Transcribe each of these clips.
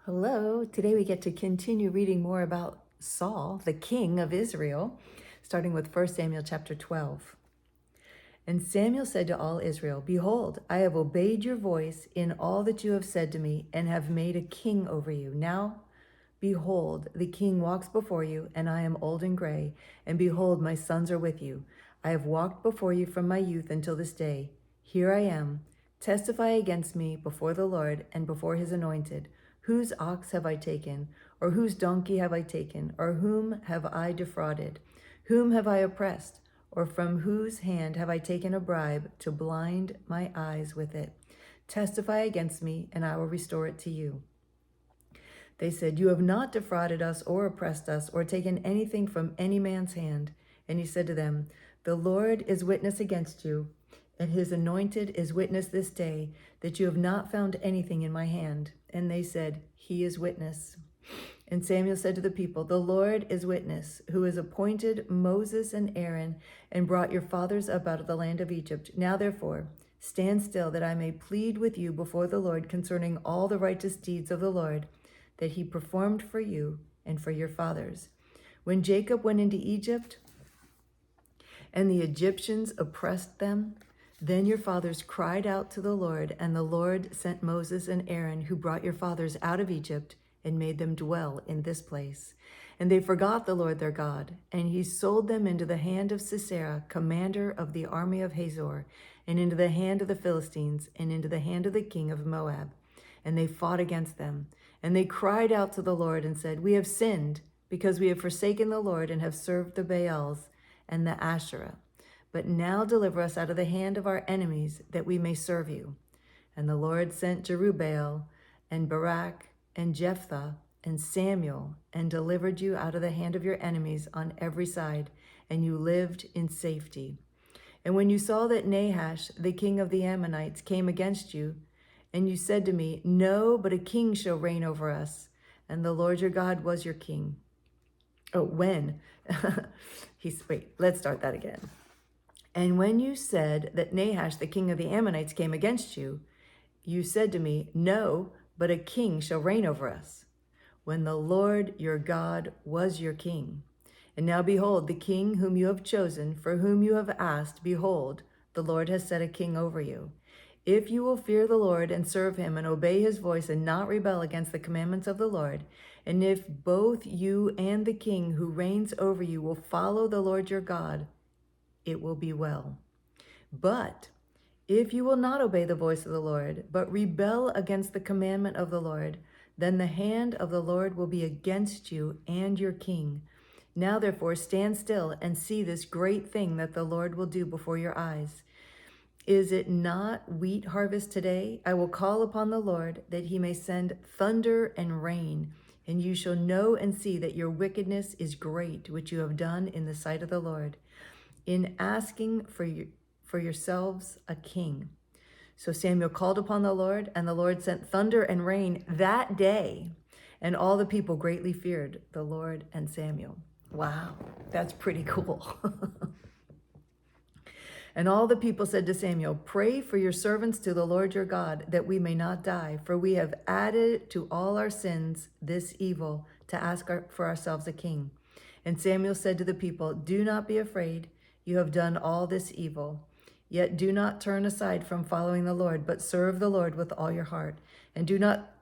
Hello, today we get to continue reading more about Saul, the king of Israel, starting with 1 Samuel chapter 12. And Samuel said to all Israel, "Behold, I have obeyed your voice in all that you have said to me, and have made a king over you. Now, behold, the king walks before you, and I am old and gray, and behold, my sons are with you. I have walked before you from my youth until this day. Here I am. Testify against me before the Lord and before his anointed. Whose ox have I taken, or whose donkey have I taken, or whom have I defrauded? Whom have I oppressed? Or from whose hand have I taken a bribe to blind my eyes with it? Testify against me, and I will restore it to you." They said, "You have not defrauded us or oppressed us or taken anything from any man's hand." And he said to them, "The Lord is witness against you, and his anointed is witness this day, that you have not found anything in my hand." And they said, "He is witness." And Samuel said to the people, "The Lord is witness, who has appointed Moses and Aaron and brought your fathers up out of the land of Egypt. Now therefore, stand still, that I may plead with you before the Lord concerning all the righteous deeds of the Lord that he performed for you and for your fathers. When Jacob went into Egypt and the Egyptians oppressed them, then your fathers cried out to the Lord, and the Lord sent Moses and Aaron, who brought your fathers out of Egypt and made them dwell in this place. And they forgot the Lord their God, and he sold them into the hand of Sisera, commander of the army of Hazor, and into the hand of the Philistines, and into the hand of the king of Moab. And they fought against them. And they cried out to the Lord and said, "We have sinned, because we have forsaken the Lord and have served the Baals and the Asherah. But now deliver us out of the hand of our enemies, that we may serve you." And the Lord sent Jerubbaal and Barak and Jephthah and Samuel, and delivered you out of the hand of your enemies on every side, and you lived in safety. And when you saw that Nahash, the king of the Ammonites, came against you, and you said to me, "No, but a king shall reign over us," and the Lord your God was your king. Oh, when? Let's start that again. And when you said that Nahash, the king of the Ammonites, came against you, you said to me, "No, but a king shall reign over us," when the Lord your God was your king. And now behold, the king whom you have chosen, for whom you have asked, behold, the Lord has set a king over you. If you will fear the Lord and serve him and obey his voice and not rebel against the commandments of the Lord, and if both you and the king who reigns over you will follow the Lord your God, it will be well. But if you will not obey the voice of the Lord, but rebel against the commandment of the Lord, then the hand of the Lord will be against you and your king. Now therefore stand still and see this great thing that the Lord will do before your eyes. Is it not wheat harvest today? I will call upon the Lord, that he may send thunder and rain, and you shall know and see that your wickedness is great, which you have done in the sight of the Lord, in asking for yourselves a king." So Samuel called upon the Lord, and the Lord sent thunder and rain that day, and all the people greatly feared the Lord and Samuel. Wow, that's pretty cool. And all the people said to Samuel, "Pray for your servants to the Lord your God, that we may not die, for we have added to all our sins this evil, to ask for ourselves a king." And Samuel said to the people, "Do not be afraid. You have done all this evil. Yet do not turn aside from following the Lord, but serve the Lord with all your heart. And do not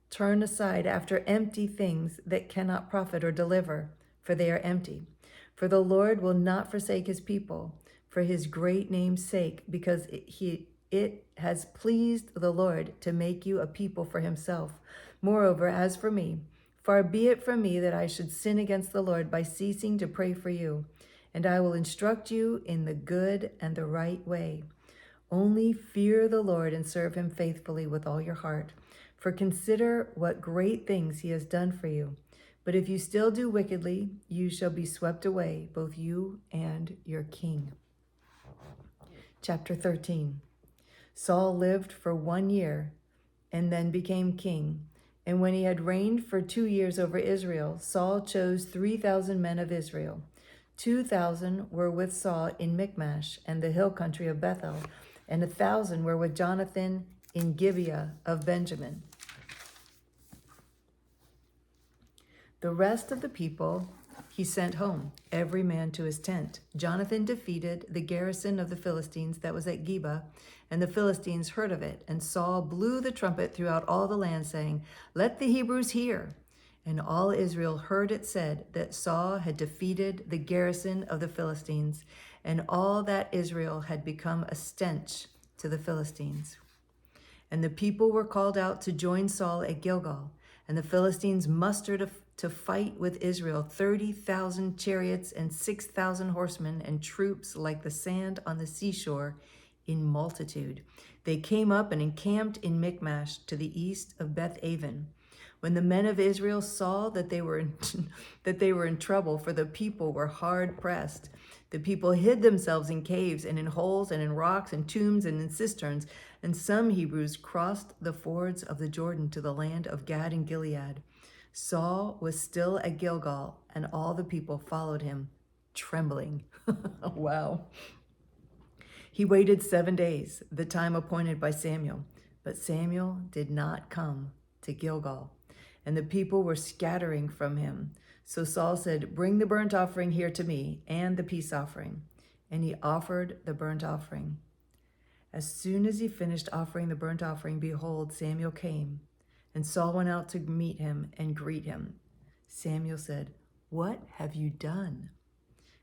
turn aside after empty things that cannot profit or deliver, for they are empty. For the Lord will not forsake his people for his great name's sake, because it has pleased the Lord to make you a people for himself. Moreover, as for me, far be it from me that I should sin against the Lord by ceasing to pray for you. And I will instruct you in the good and the right way. Only fear the Lord and serve him faithfully with all your heart. For consider what great things he has done for you. But if you still do wickedly, you shall be swept away, both you and your king." Chapter 13. Saul lived for 1 year and then became king. And when he had reigned for 2 years over Israel, Saul chose 3,000 men of Israel. 2,000 were with Saul in Michmash and the hill country of Bethel, and 1,000 were with Jonathan in Gibeah of Benjamin. The rest of the people he sent home, every man to his tent. Jonathan defeated the garrison of the Philistines that was at Geba, and the Philistines heard of it. And Saul blew the trumpet throughout all the land, saying, "Let the Hebrews hear." And all Israel heard it said that Saul had defeated the garrison of the Philistines, and all that Israel had become a stench to the Philistines. And the people were called out to join Saul at Gilgal, and the Philistines mustered to fight with Israel 30,000 chariots and 6,000 horsemen and troops like the sand on the seashore in multitude. They came up and encamped in Michmash to the east of Beth-aven. When the men of Israel saw that they were in trouble, for the people were hard pressed, the people hid themselves in caves and in holes and in rocks and tombs and in cisterns. And some Hebrews crossed the fords of the Jordan to the land of Gad and Gilead. Saul was still at Gilgal, and all the people followed him, trembling. Wow. He waited 7 days, the time appointed by Samuel. But Samuel did not come to Gilgal, and the people were scattering from him. So Saul said, "Bring the burnt offering here to me, and the peace offering." And he offered the burnt offering. As soon as he finished offering the burnt offering, behold, Samuel came, and Saul went out to meet him and greet him. Samuel said, "What have you done?"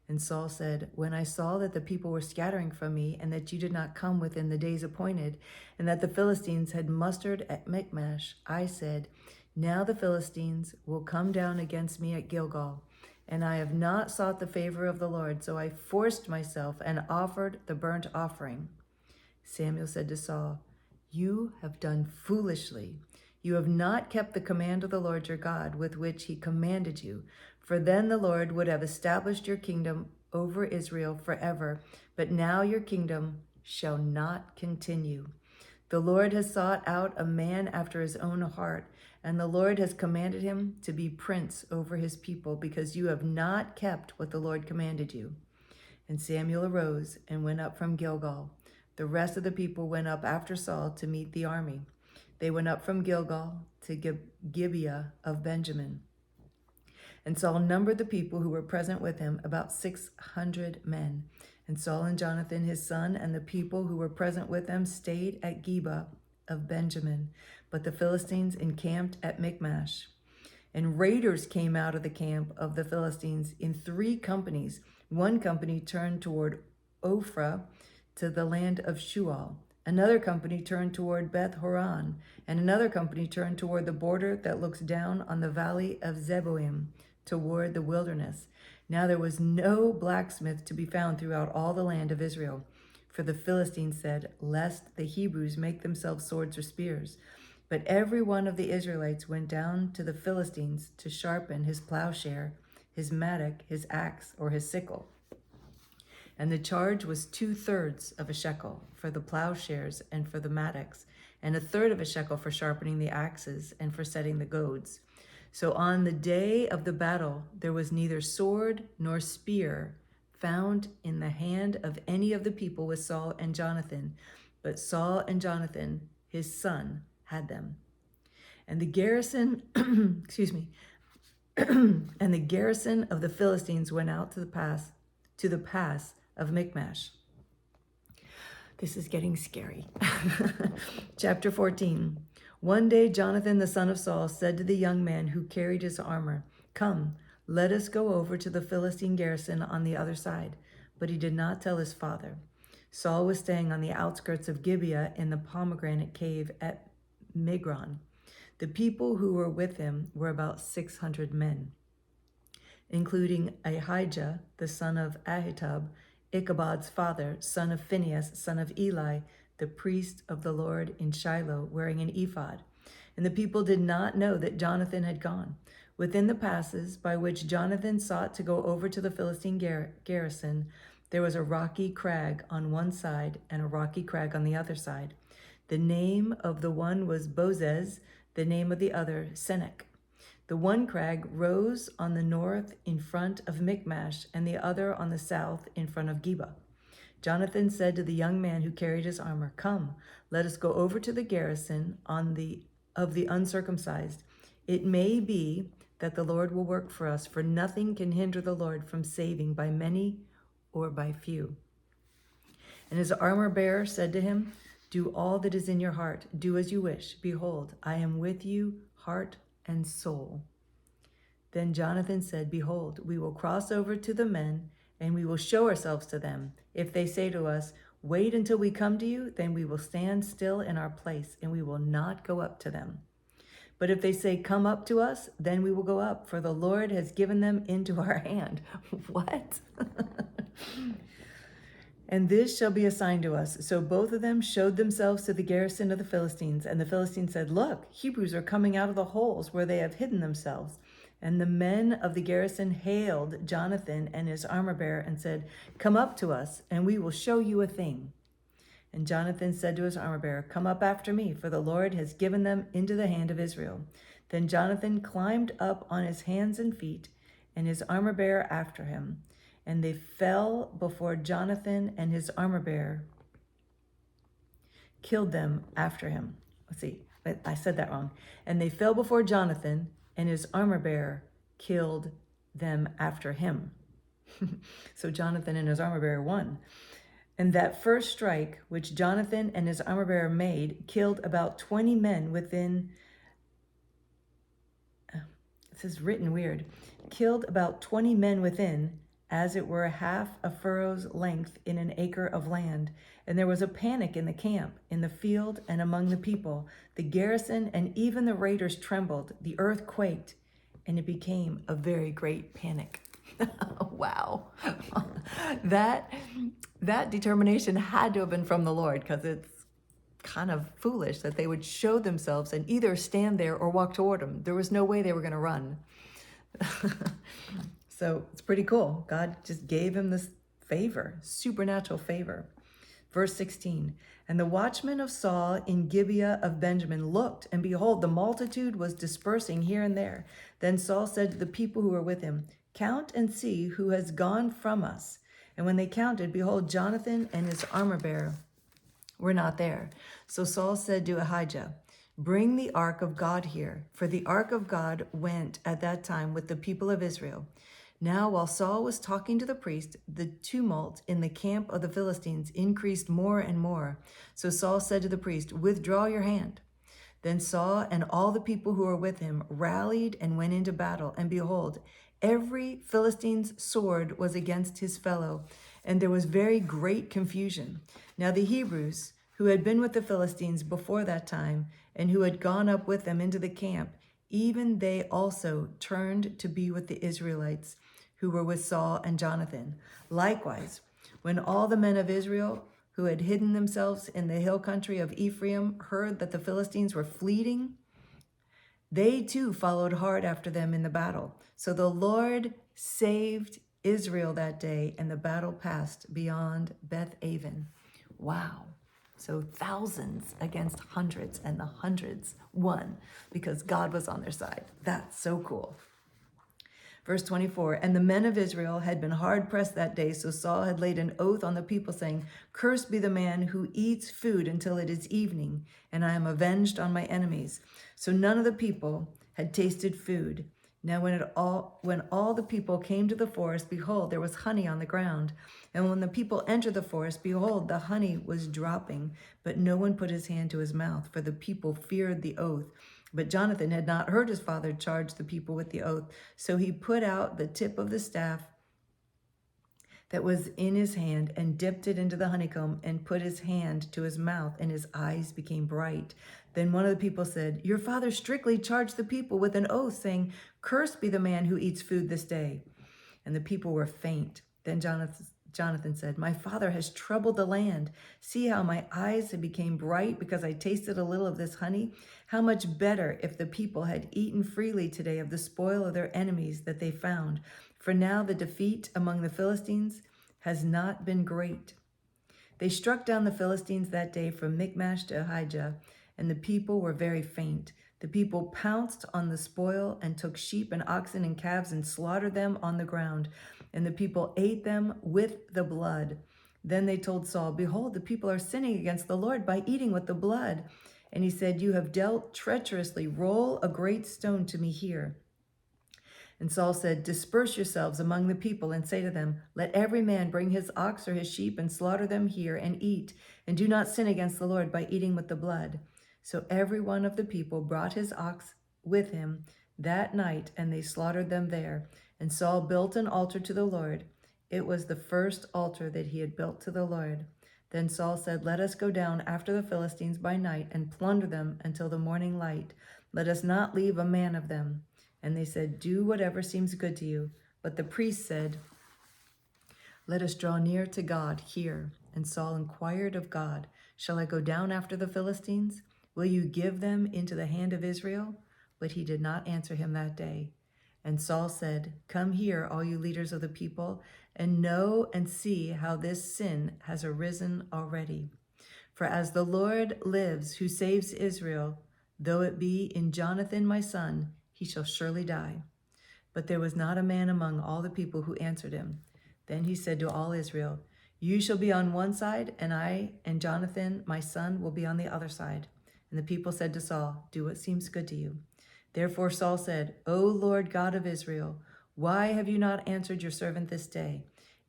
And Saul said, "When I saw that the people were scattering from me, and that you did not come within the days appointed, and that the Philistines had mustered at Michmash, I said, now the Philistines will come down against me at Gilgal. And I have not sought the favor of the Lord, so I forced myself and offered the burnt offering." Samuel said to Saul, "You have done foolishly. You have not kept the command of the Lord your God with which he commanded you. For then the Lord would have established your kingdom over Israel forever. But now your kingdom shall not continue. The Lord has sought out a man after his own heart, and the Lord has commanded him to be prince over his people, because you have not kept what the Lord commanded you." And Samuel arose and went up from Gilgal. The rest of the people went up after Saul to meet the army. They went up from Gilgal to Gibeah of Benjamin. And Saul numbered the people who were present with him, about 600 men. And Saul and Jonathan his son and the people who were present with them stayed at Gibeah of Benjamin. But the Philistines encamped at Michmash. And raiders came out of the camp of the Philistines in 3 companies. One company turned toward Ophrah to the land of Shual. Another company turned toward Beth Horon, and another company turned toward the border that looks down on the valley of Zeboim, toward the wilderness. Now there was no blacksmith to be found throughout all the land of Israel. For the Philistines said, "Lest the Hebrews make themselves swords or spears." But every one of the Israelites went down to the Philistines to sharpen his plowshare, his mattock, his axe, or his sickle. And the charge was 2/3 of a shekel for the plowshares and for the mattocks, and 1/3 of a shekel for sharpening the axes and for setting the goads. So on the day of the battle, there was neither sword nor spear found in the hand of any of the people with Saul and Jonathan, but Saul and Jonathan, his son, had them. And the garrison, and the garrison of the Philistines went out to the pass of Michmash. This is getting scary. Chapter 14. One day Jonathan the son of Saul said to the young man who carried his armor, "Come, let us go over to the Philistine garrison on the other side." But he did not tell his father. Saul was staying on the outskirts of Gibeah in the pomegranate cave at Migron. The people who were with him were about 600 men, including Ahijah, the son of Ahitub, Ichabod's father, son of Phinehas, son of Eli, the priest of the Lord in Shiloh, wearing an ephod. And the people did not know that Jonathan had gone. Within the passes by which Jonathan sought to go over to the Philistine garrison, there was a rocky crag on one side and a rocky crag on the other side. The name of the one was Bozez, the name of the other Senech. The one crag rose on the north in front of Michmash, and the other on the south in front of Geba. Jonathan said to the young man who carried his armor, "Come, let us go over to the garrison of the uncircumcised. It may be that the Lord will work for us, for nothing can hinder the Lord from saving by many or by few. And his armor bearer said to him, do all that is in your heart. Do as you wish. Behold, I am with you, heart and soul. Then Jonathan said, behold, we will cross over to the men, and we will show ourselves to them. If they say to us, wait until we come to you, then we will stand still in our place, and we will not go up to them. But if they say, come up to us, then we will go up, for the Lord has given them into our hand. What? And this shall be a sign to us. So both of them showed themselves to the garrison of the Philistines. And the Philistines said, look, Hebrews are coming out of the holes where they have hidden themselves. And the men of the garrison hailed Jonathan and his armor bearer and said, come up to us, and we will show you a thing. And Jonathan said to his armor bearer, come up after me, for the Lord has given them into the hand of Israel. Then Jonathan climbed up on his hands and feet, and his armor bearer after him. And they fell before Jonathan, and his armor bearer killed them after him. Let's see, I said that wrong. And they fell before Jonathan, and his armor bearer killed them after him. So Jonathan and his armor bearer won. And that first strike, which Jonathan and his armor bearer made, killed about 20 men within, this is written weird, killed about 20 men within, as it were half a furrow's length in an acre of land. And there was a panic in the camp, in the field, and among the people. The garrison and even the raiders trembled. The earth quaked, and it became a very great panic. Wow. That determination had to have been from the Lord, because it's kind of foolish that they would show themselves and either stand there or walk toward them. There was no way they were going to run. So it's pretty cool. God just gave him this favor, supernatural favor. Verse 16, and the watchmen of Saul in Gibeah of Benjamin looked, and behold, the multitude was dispersing here and there. Then Saul said to the people who were with him, count and see who has gone from us. And when they counted, behold, Jonathan and his armor bearer were not there. So Saul said to Ahijah, bring the ark of God here, for the ark of God went at that time with the people of Israel. Now, while Saul was talking to the priest, the tumult in the camp of the Philistines increased more and more. So Saul said to the priest, withdraw your hand. Then Saul and all the people who were with him rallied and went into battle. And behold, every Philistine's sword was against his fellow, and there was very great confusion. Now the Hebrews, who had been with the Philistines before that time, and who had gone up with them into the camp, even they also turned to be with the Israelites who were with Saul and Jonathan. Likewise, when all the men of Israel who had hidden themselves in the hill country of Ephraim heard that the Philistines were fleeing, they too followed hard after them in the battle. So the Lord saved Israel that day, and the battle passed beyond Beth-aven. Wow. So thousands against hundreds, and the hundreds won because God was on their side. That's so cool. Verse 24, and the men of Israel had been hard pressed that day, so Saul had laid an oath on the people, saying, cursed be the man who eats food until it is evening, and I am avenged on my enemies. So none of the people had tasted food. Now when all the people came to the forest, behold, there was honey on the ground. And when the people entered the forest, behold, the honey was dropping, but no one put his hand to his mouth, for the people feared the oath. But Jonathan had not heard his father charge the people with the oath. So he put out the tip of the staff that was in his hand and dipped it into the honeycomb and put his hand to his mouth, and his eyes became bright. Then one of the people said, your father strictly charged the people with an oath, saying, cursed be the man who eats food this day. And the people were faint. Then Jonathan said, my father has troubled the land. See how my eyes have become bright because I tasted a little of this honey? How much better if the people had eaten freely today of the spoil of their enemies that they found. For now the defeat among the Philistines has not been great. They struck down the Philistines that day from Michmash to Ahijah, and the people were very faint. The people pounced on the spoil and took sheep and oxen and calves and slaughtered them on the ground. And the people ate them with the blood. Then they told Saul, behold, the people are sinning against the Lord by eating with the blood. And he said, you have dealt treacherously. Roll a great stone to me here. And Saul said, disperse yourselves among the people and say to them, let every man bring his ox or his sheep and slaughter them here and eat, and do not sin against the Lord by eating with the blood. So every one of the people brought his ox with him that night, and they slaughtered them there. And Saul built an altar to the Lord. It was the first altar that he had built to the Lord. Then Saul said, let us go down after the Philistines by night and plunder them until the morning light. Let us not leave a man of them. And they said, do whatever seems good to you. But the priest said, let us draw near to God here. And Saul inquired of God, shall I go down after the Philistines? Will you give them into the hand of Israel? But he did not answer him that day. And Saul said, come here, all you leaders of the people, and know and see how this sin has arisen already. For as the Lord lives, who saves Israel, though it be in Jonathan my son, he shall surely die. But there was not a man among all the people who answered him. Then he said to all Israel, you shall be on one side, and I and Jonathan my son will be on the other side. And the people said to Saul, do what seems good to you. Therefore Saul said, O Lord God of Israel, why have you not answered your servant this day?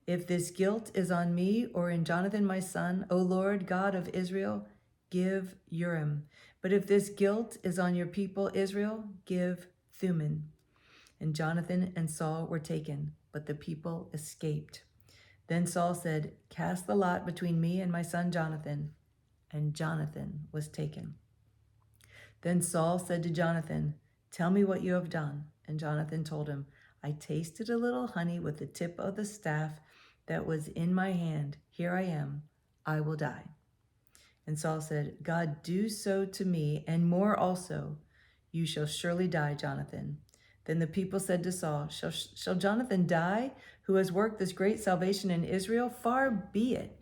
If this guilt is on me or in Jonathan my son, O Lord God of Israel, give Urim. But if this guilt is on your people Israel, give Thummim. And Jonathan and Saul were taken, but the people escaped. Then Saul said, cast the lot between me and my son Jonathan. And Jonathan was taken. Then Saul said to Jonathan, tell me what you have done. And Jonathan told him, I tasted a little honey with the tip of the staff that was in my hand. Here I am. I will die. And Saul said, God, do so to me, and more also. You shall surely die, Jonathan. Then the people said to Saul, shall Jonathan die, who has worked this great salvation in Israel? Far be it.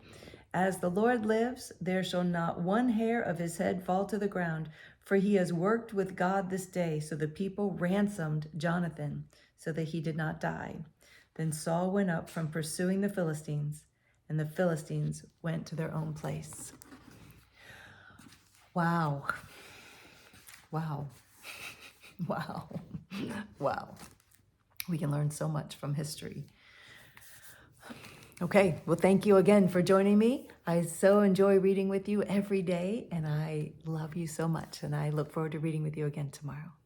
As the Lord lives, there shall not one hair of his head fall to the ground, for he has worked with God this day. So the people ransomed Jonathan, so that he did not die. Then Saul went up from pursuing the Philistines, and the Philistines went to their own place. Wow. Wow. Wow. Wow. We can learn so much from history. Okay, well, thank you again for joining me. I so enjoy reading with you every day, and I love you so much, and I look forward to reading with you again tomorrow.